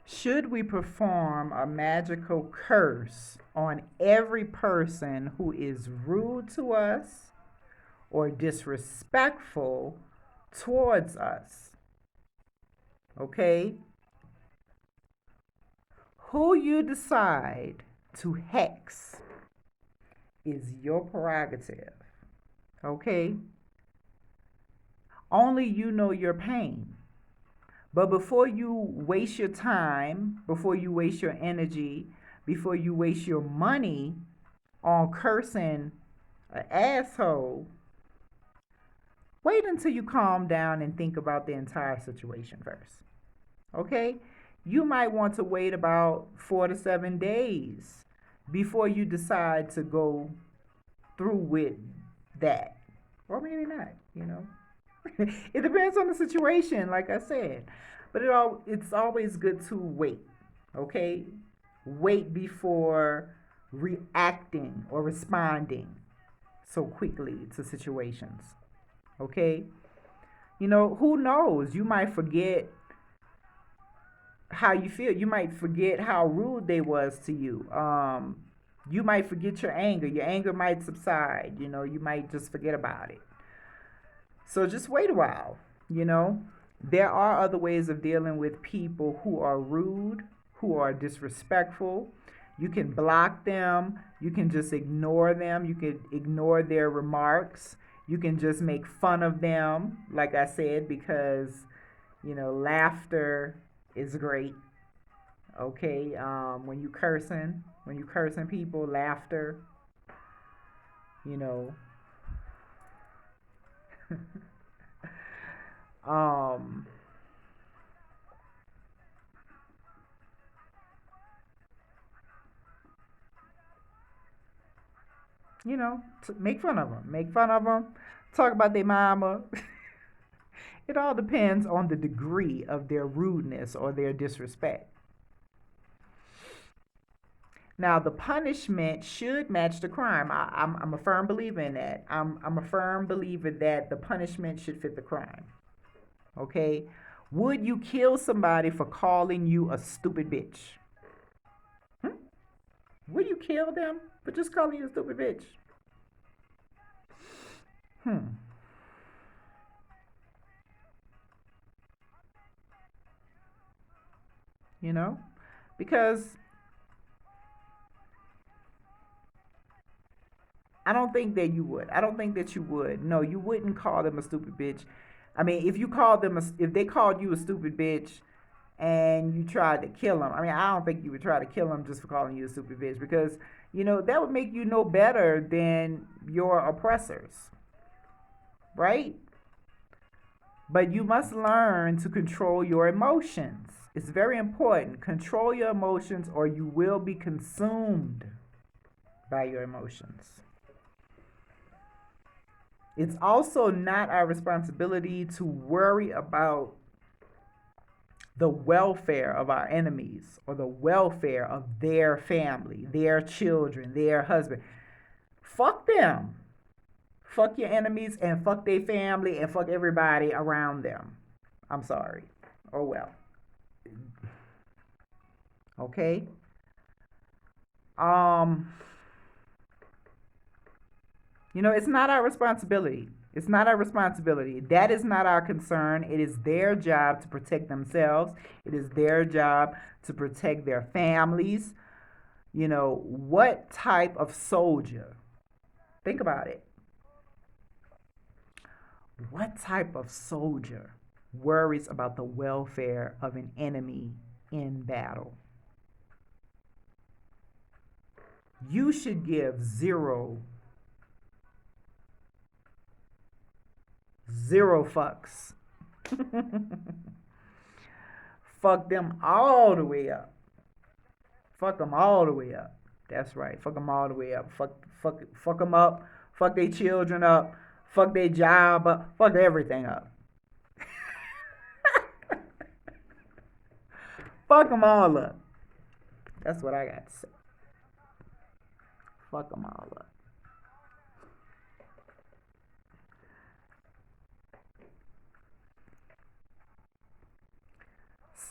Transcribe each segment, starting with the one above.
Should we perform a magical curse on every person who is rude to us or disrespectful towards us? Okay? Who you decide to hex is your prerogative. Okay? Only you know your pain. But before you waste your time, before you waste your energy, before you waste your money on cursing an asshole, wait until you calm down and think about the entire situation first. Okay? You might want to wait about 4 to 7 days before you decide to go through with that. Or maybe not, you know. It depends on the situation, like I said. But it's always good to wait. Okay? Wait before reacting or responding so quickly to situations. Okay? You know, who knows? You might forget how you feel. You might forget how rude they was to you. You might forget your anger. Your anger might subside. You know, you might just forget about it. So just wait a while. You know, there are other ways of dealing with people who are rude, who are disrespectful. You can block them. You can just ignore them. You can ignore their remarks. You can just make fun of them, like I said, because, you know, laughter is great. Okay, when you cursing people, laughter, you know, um, make fun of them, talk about their mama. It all depends on the degree of their rudeness or their disrespect. Now, the punishment should match the crime. I'm a firm believer in that. I'm a firm believer that the punishment should fit the crime. Okay? Would you kill somebody for calling you a stupid bitch? Hmm? Would you kill them for just calling you a stupid bitch? Hmm. You know? Because I don't think that you would. I don't think that you would. No, you wouldn't call them a stupid bitch. I mean, if they called you a stupid bitch and you tried to kill them, I mean, I don't think you would try to kill them just for calling you a stupid bitch because, that would make you no better than your oppressors, right? But you must learn to control your emotions. It's very important. Control your emotions or you will be consumed by your emotions. It's also not our responsibility to worry about the welfare of our enemies or the welfare of their family, their children, their husband. Fuck them. Fuck your enemies and fuck their family and fuck everybody around them. I'm sorry. Oh well. Okay? Um it's not our responsibility. It's not our responsibility. That is not our concern. It is their job to protect themselves. It is their job to protect their families. What type of soldier? Think about it. What type of soldier worries about the welfare of an enemy in battle? You should give zero fucks. Fuck them all the way up. Fuck them all the way up. That's right. Fuck them all the way up. Fuck them up. Fuck their children up. Fuck their job up. Fuck everything up. Fuck them all up. That's what I got to say. Fuck them all up.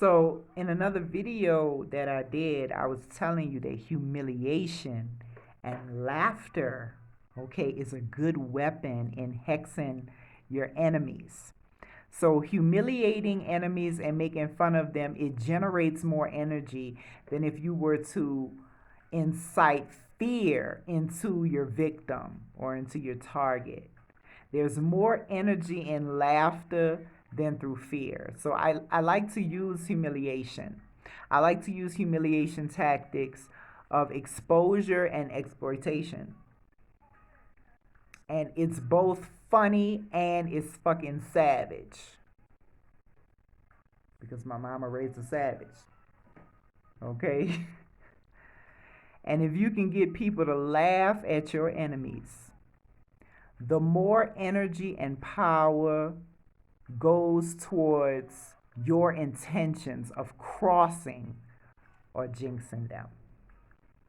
So in another video that I did, I was telling you that humiliation and laughter, okay, is a good weapon in hexing your enemies. So humiliating enemies and making fun of them, it generates more energy than if you were to incite fear into your victim or into your target. There's more energy in laughter than through fear. So I like to use humiliation. I like to use humiliation tactics of exposure and exploitation. And it's both funny and it's fucking savage. Because my mama raised a savage. Okay? And if you can get people to laugh at your enemies, the more energy and power goes towards your intentions of crossing or jinxing them.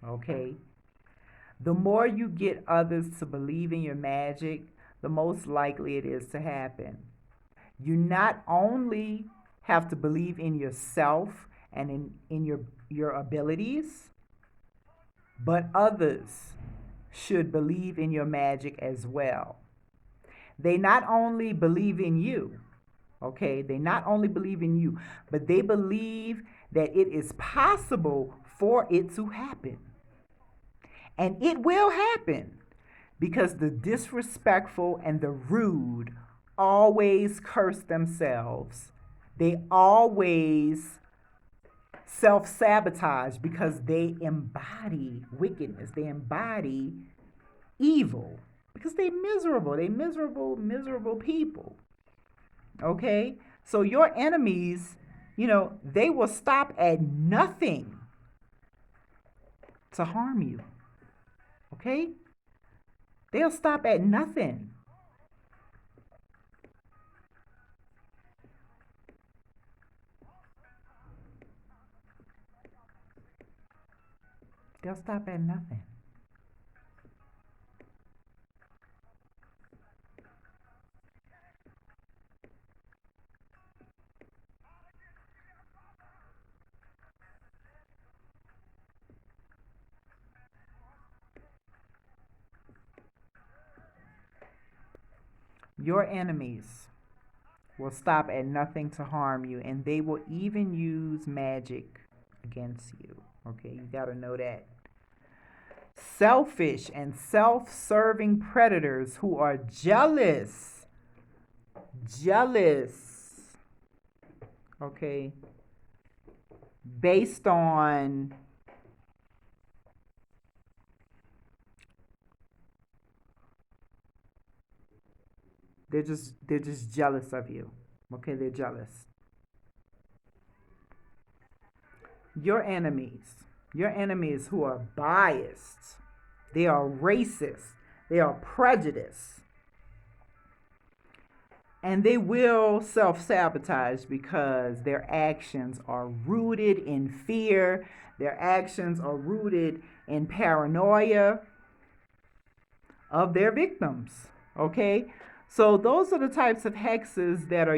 Okay? The more you get others to believe in your magic, the most likely it is to happen. You not only have to believe in yourself and in your abilities, but others should believe in your magic as well. They not only believe in you, okay? They not only believe in you, but they believe that it is possible for it to happen. And it will happen because the disrespectful and the rude always curse themselves. They always self-sabotage because they embody wickedness. They embody evil because they're miserable. They're miserable people. Okay? So your enemies, they will stop at nothing to harm you. Okay? They'll stop at nothing. They'll stop at nothing. Your enemies will stop at nothing to harm you, and they will even use magic against you. Okay, you got to know that. Selfish and self-serving predators who are jealous, okay, based on they're just jealous of you. Okay, they're jealous. Your enemies who are biased, they are racist, they are prejudiced, and they will self-sabotage because their actions are rooted in fear, their actions are rooted in paranoia of their victims. Okay? So those are the types of hexes that are,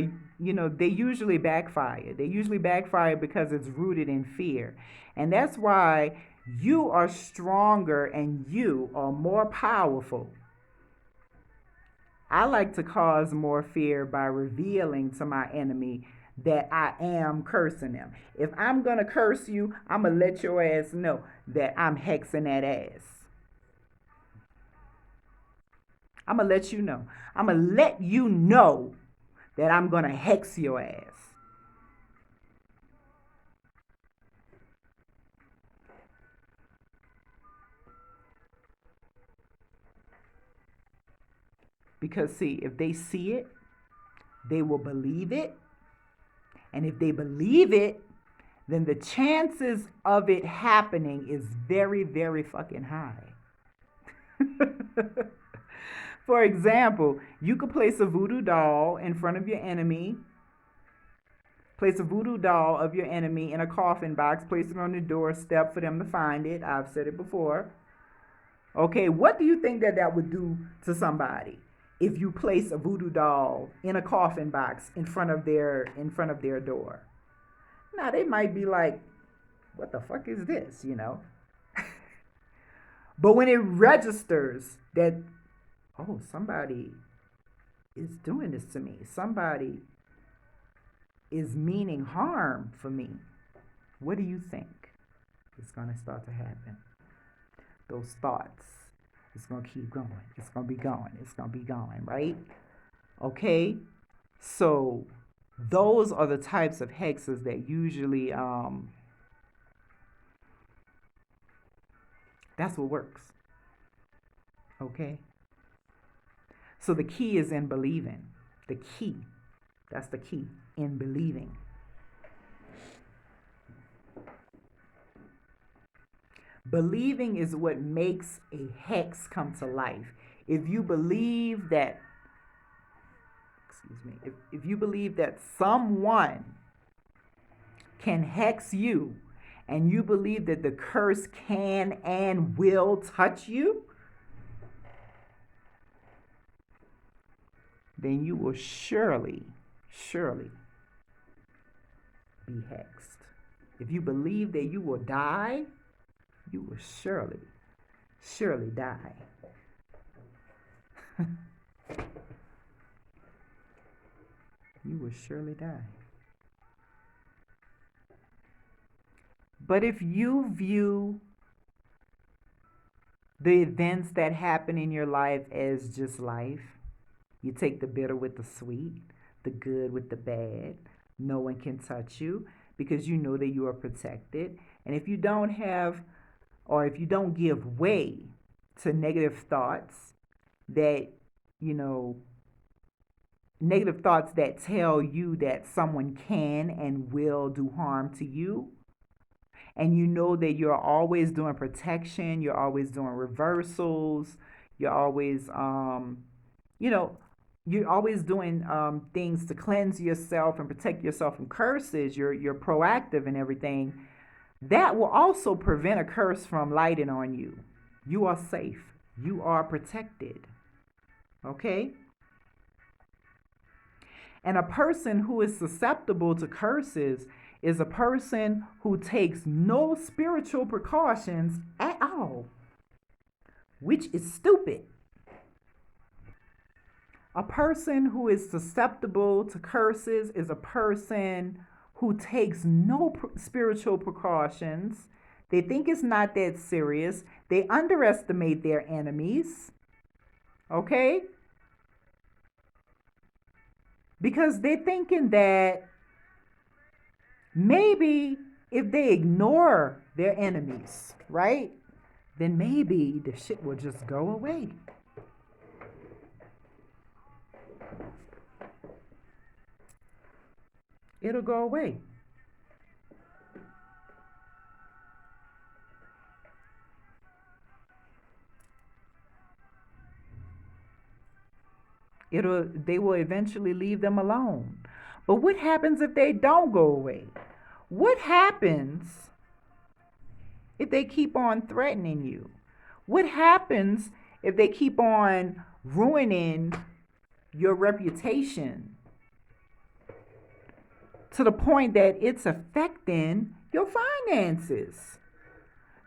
they usually backfire. They usually backfire because it's rooted in fear. And that's why you are stronger and you are more powerful. I like to cause more fear by revealing to my enemy that I am cursing them. If I'm going to curse you, I'm going to let your ass know that I'm hexing that ass. I'm going to let you know. I'm going to let you know that I'm going to hex your ass. Because, see, if they see it, they will believe it. And if they believe it, then the chances of it happening is very, very fucking high. For example, you could place a voodoo doll in front of your enemy. Place a voodoo doll of your enemy in a coffin box. Place it on the doorstep for them to find it. I've said it before. Okay, what do you think that would do to somebody if you place a voodoo doll in a coffin box in front of their door? Now they might be like, what the fuck is this, you know? But when it registers that, oh, somebody is doing this to me, somebody is meaning harm for me, what do you think is going to start to happen? Those thoughts, it's going to keep going. It's going to be going. It's going to be going, right? Okay? So those are the types of hexes that usually, that's what works. Okay? So the key is in believing. The key, that's the key, in believing. Believing is what makes a hex come to life. If you believe that, if you believe that someone can hex you, and you believe that the curse can and will touch you, then you will surely be hexed. If you believe that you will die, you will surely die. You will surely die. But if you view the events that happen in your life as just life, you take the bitter with the sweet, the good with the bad, no one can touch you because you know that you are protected. And if you don't have, or if you don't give way to negative thoughts that, negative thoughts that tell you that someone can and will do harm to you, and you know that you're always doing protection, you're always doing reversals, you're always, you're always doing things to cleanse yourself and protect yourself from curses, you're proactive and everything, that will also prevent a curse from lighting on you. You are safe. You are protected. Okay? And a person who is susceptible to curses is a person who takes no spiritual precautions at all, which is stupid. A person who is susceptible to curses is a person who takes no spiritual precautions. They think it's not that serious. They underestimate their enemies. Okay? Because they're thinking that maybe if they ignore their enemies, right, then maybe the shit will just go away. It'll go away. They will eventually leave them alone. But what happens if they don't go away? What happens if they keep on threatening you? What happens if they keep on ruining your reputation to the point that it's affecting your finances?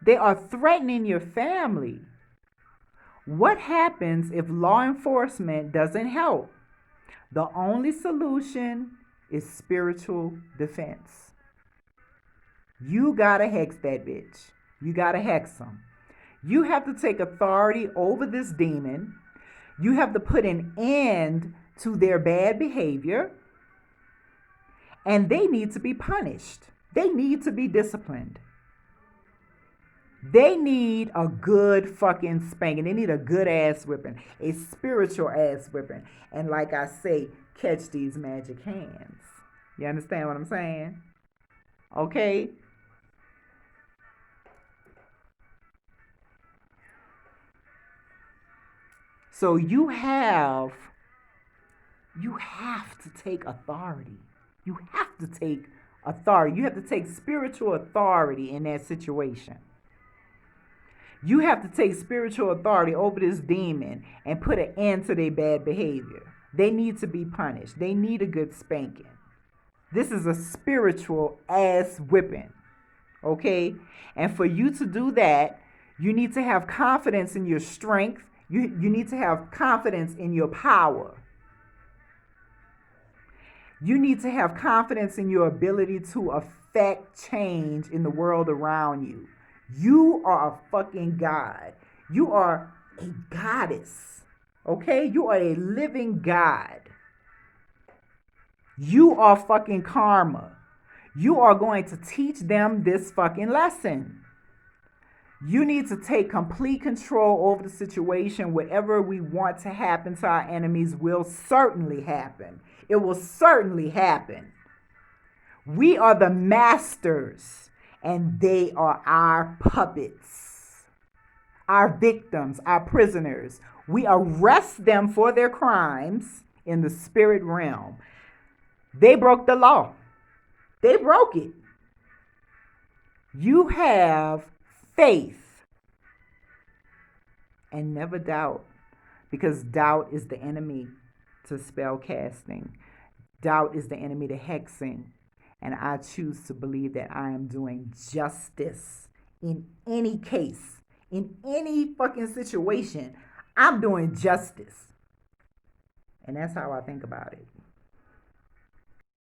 They are threatening your family. What happens if law enforcement doesn't help? The only solution is spiritual defense. You gotta hex that bitch. You gotta hex them. You have to take authority over this demon. You have to put an end to their bad behavior. And they need to be punished. They need to be disciplined. They need a good fucking spanking. They need a good ass whipping, a spiritual ass whipping. And like I say, catch these magic hands. You understand what I'm saying? Okay? So you have to take authority. You have to take authority. You have to take spiritual authority in that situation. You have to take spiritual authority over this demon and put an end to their bad behavior. They need to be punished. They need a good spanking. This is a spiritual ass whipping. Okay? And for you to do that, you need to have confidence in your strength. You need to have confidence in your power. You need to have confidence in your ability to affect change in the world around you. You are a fucking god. You are a goddess. Okay? You are a living god. You are fucking karma. You are going to teach them this fucking lesson. You need to take complete control over the situation. Whatever we want to happen to our enemies will certainly happen. It will certainly happen. We are the masters, and they are our puppets, our victims, our prisoners. We arrest them for their crimes in the spirit realm. They broke the law. They broke it. You have faith and never doubt, because doubt is the enemy to spell casting. Doubt is the enemy to hexing. And I choose to believe that I am doing justice in any case, in any fucking situation. I'm doing justice. And that's how I think about it.